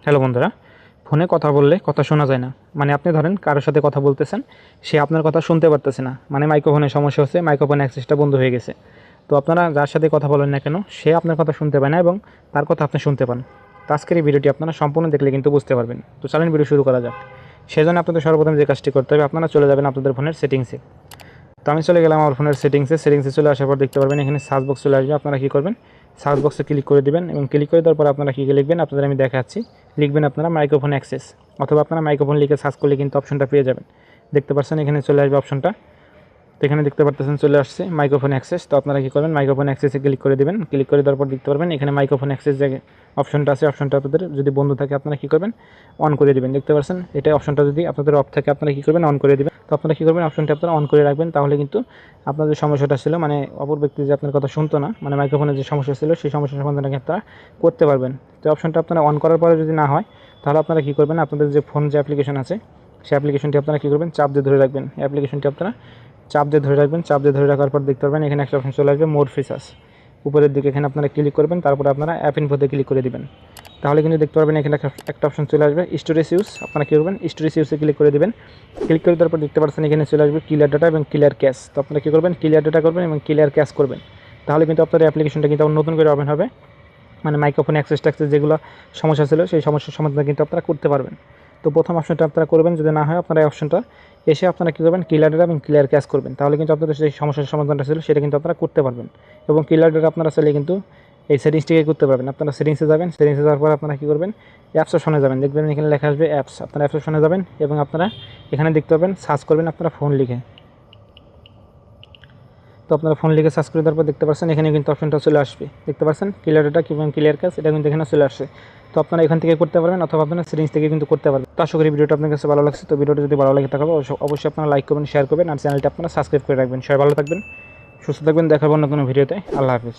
Hello বন্ধুরা, ফোনে কথা বললে কথা শোনা যায় না। মানে আপনি ধরেন কারোর সাথে কথা বলতেছেন, সে আপনার কথা শুনতে পারতেছে না, মানে মাইক্রোফোনের সমস্যা হচ্ছে, মাইক্রোফোন অ্যাক্সেসটা বন্ধ হয়ে গেছে। তো আপনারা যার সাথে কথা বলেন না কেন, সে আপনার কথা শুনতে পায় না এবং তার কথা আপনি শুনতে পান। তো আজকের এই ভিডিওটি আপনারা সম্পূর্ণ দেখলে কিন্তু বুঝতে পারবেন। তো চলেন ভিডিও শুরু করা যাক। সেজন্য আপনাদের সর্বপ্রথম যে কাজটি করতে হবে, আপনারা চলে যাবেন আপনাদের ফোনের সেটিংসে। তো আমি চলে গেলাম আমার ফোনের সেটিংসে চলে আসার পর দেখতে পারবেন এখানে সার্চ বক্স চলে আসবে। আপনারা কী করবেন, সার্চ বক্সে ক্লিক করে দেবেন এবং ক্লিক করে দেওয়ার পর আপনারা কী লিখবেন আপনাদের আমি দেখাচ্ছি। লিখবেন আপনারা মাইক্রোফোন অ্যাক্সেস, অথবা আপনারা মাইক্রোফোন লিখে সার্চ করলে কিন্তু অপশনটা পেয়ে যাবেন। দেখতে পাচ্ছেন এখানে চলে আসবে অপশনটা। তো এখানে দেখতে পারতেছেন চলে আসছে মাইক্রোফোন অ্যাক্সেস। তো আপনারা কী করবেন, মাইক্রোফোন অ্যাক্সেসে ক্লিক করে দেবেন। ক্লিক করে দেওয়ার পর দেখতে পারবেন এখানে মাইক্রোফোন অ্যাক্সেস যে অপশনটা আছে, অপশনটা আপনাদের যদি বন্ধ থাকে আপনারা কী করবেন, অন করে দেবেন। দেখতে পাচ্ছেন এটা অপশনটা যদি আপনাদের অফ থাকে আপনারা কী করবেন, অন করে দেবেন। তো আপনারা কী করবেন, অপশনটা আপনারা অন করে রাখবেন। তাহলে কিন্তু আপনার যে সমস্যাটা ছিল, মানে অপর ব্যক্তি যে আপনার কথা শুনতো না, মানে মাইক্রোফোনের যে সমস্যা ছিল, সেই সমস্যার সমাধান আপনারা করতে পারবেন। তো অপশনটা আপনারা অন করার পরে যদি না হয়, তাহলে আপনারা কী করবেন, আপনাদের যে ফোন যে অ্যাপ্লিকেশন আছে, সেই অ্যাপ্লিকেশনটি আপনারা কী করবেন, চাপ দিয়ে ধরে রাখবেন। অ্যাপ্লিকেশনটি আপনারা চাপ দিয়ে ধরে রাখবেন। চাপ দিয়ে ধরে রাখার পর দেখতে পারবেন এখানে একটা অপশন চলে আসবে, মোর ফিচার্স। উপরের দিকে এখানে আপনারা ক্লিক করবেন, তারপরে আপনারা অ্যাপ ইনফোতে ক্লিক করে দিবেন। তাহলে কিন্তু দেখতে পারবেন এখানে একটা অপশন চলে আসবে, স্টোরেজ ইউজ। আপনারা কী করবেন, স্টোরেজ ইউজে ক্লিক করে দেবেন। ক্লিক করে দেওয়ার পর দেখতে পাচ্ছেন এখানে চলে আসবে ক্লিয়ার ডাটা এবং ক্লিয়ার ক্যাশ। তো আপনারা কী করবেন, ক্লিয়ার ডাটা করবেন এবং ক্লিয়ার ক্যাশ করবেন। তাহলে কিন্তু আপনার অ্যাপ্লিকেশনটা কিন্তু আবার নতুন করে ওপেন হবে। মানে মাইক্রোফোন অ্যাক্সেস ট্যাক্সেস যেগুলো সমস্যা ছিল, সেই সমস্যার সমাধান কিন্তু আপনারা করতে পারবেন। তো প্রথম অপশনটা আপনারা করবেন, যদি না হয় আপনারা এই অপশনটা এসে আপনারা কী করবেন, ক্লিয়ার ডাটা এবং ক্লিয়ার ক্যাশ করবেন। তাহলে কিন্তু আপনাদের সেই সমস্যার সমাধানটা ছিল সেটা কিন্তু আপনারা করতে পারবেন। এবং ক্লিয়ার ডাটা আপনারা চাইলে কিন্তু এই সেটিংসটিকে করতে পারবেন। আপনারা সেটিংসে যাবেন, সেটিংসে যাওয়ার পর আপনারা কী করবেন, অ্যাপস অপশনে যাবেন। দেখবেন এখানে লেখা আসবে অ্যাপস। আপনারা অ্যাপস অপশনে যাবেন এবং আপনারা এখানে দেখতে পাবেন সার্চ করবেন আপনারা ফোন লিখে। তো আপনারা ফোন লিখে সার্চ করে দেওয়ার পর দেখতে পাচ্ছেন এখানে কিন্তু অপশনটা চলে আসবে। দেখতে পাচ্ছেন ক্লিয়ার ডাটা এবং ক্লিয়ার ক্যাশ, এটা কিন্তু এখানে চলে আসছে। তো আপনারা এখান থেকে করতে পারবেন অথবা আপনারা সেটিংস থেকে কিন্তু করতে পারবেন। তো আশা করি ভিডিওটা আপনার কাছে ভালো লাগছে। তো ভিডিওটা যদি ভালো লাগে থাকে অবশ্যই আপনারা লাইক করবেন, শেয়ার করবেন আর চ্যানেলটা আপনারা সাবস্ক্রাইব করে রাখবেন। সবাই ভালো থাকবেন, সুস্থ থাকবেন। দেখাবো অন্য কোনো ভিডিওতে। আল্লাহ হাফিজ।